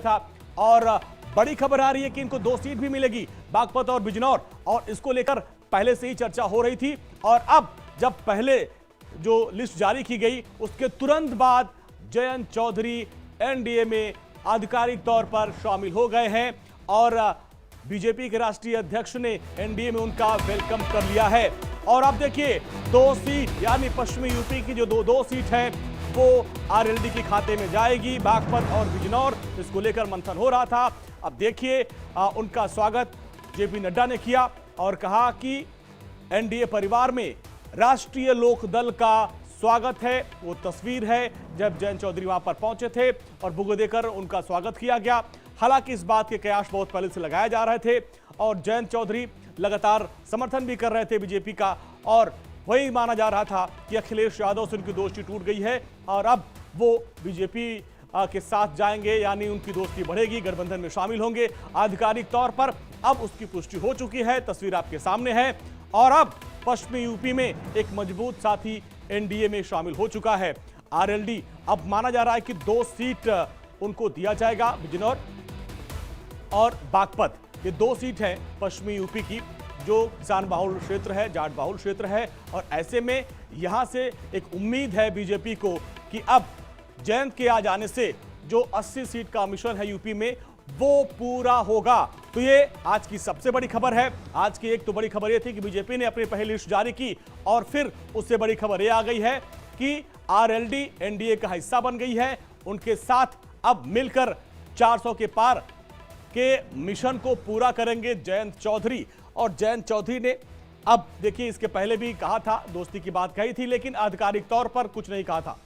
था। और बड़ी खबर आ रही है कि इनको 2 सीट भी मिलेगी, बागपत और बिजनौर, और इसको लेकर पहले से ही चर्चा हो रही थी। और अब जब पहले जो लिस्ट जारी की गई उसके तुरंत बाद जयंत चौधरी एनडीए में आधिकारिक तौर पर शामिल हो गए हैं और बीजेपी के राष्ट्रीय अध्यक्ष ने एनडीए में उनका वेलकम कर लिया है। और अब देखिए 2 सीट यानी पश्चिमी यूपी की जो दो सीट है वो आरएलडी के खाते में जाएगी, बागपत और बिजनौर। इसको लेकर मंथन हो रहा था। अब देखिए उनका स्वागत जेपी नड्डा ने किया और कहा कि एनडीए परिवार में राष्ट्रीय लोकदल का स्वागत है। वो तस्वीर है जब जयंत चौधरी वहां पर पहुंचे थे और बुगो देकर उनका स्वागत किया गया। हालांकि इस बात के कयास बहुत पहले से लगाए जा रहे थे और जयंत चौधरी लगातार समर्थन भी कर रहे थे बीजेपी का, और वही माना जा रहा था कि अखिलेश यादव से उनकी दोस्ती टूट गई है और अब वो बीजेपी के साथ जाएंगे, यानी उनकी दोस्ती बढ़ेगी, गठबंधन में शामिल होंगे आधिकारिक तौर पर। अब उसकी पुष्टि हो चुकी है, तस्वीर आपके सामने है। और अब पश्चिमी यूपी में एक मजबूत साथी एनडीए में शामिल हो चुका है, आरएलडी। अब माना जा रहा है कि 2 सीट उनको दिया जाएगा, बिजनौर और बागपत। ये 2 सीट है पश्चिमी यूपी की जो किसान बाहुल क्षेत्र है, जाट बाहुल क्षेत्र है। और ऐसे में यहां से एक उम्मीद है बीजेपी को कि अब जयंत के आ जाने से जो 80 सीट का मिशन है यूपी में वो पूरा होगा। तो ये आज की सबसे बड़ी खबर है। आज की एक तो बड़ी खबर ये थी कि बीजेपी ने अपनी पहली लिस्ट जारी की और फिर उससे बड़ी खबर ये आ गई है कि आरएलडी एनडीए का हिस्सा बन गई है। उनके साथ अब मिलकर 400 के पार के मिशन को पूरा करेंगे जयंत चौधरी। और जयंत चौधरी ने अब देखिए इसके पहले भी कहा था, दोस्ती की बात कही थी, लेकिन आधिकारिक तौर पर कुछ नहीं कहा था।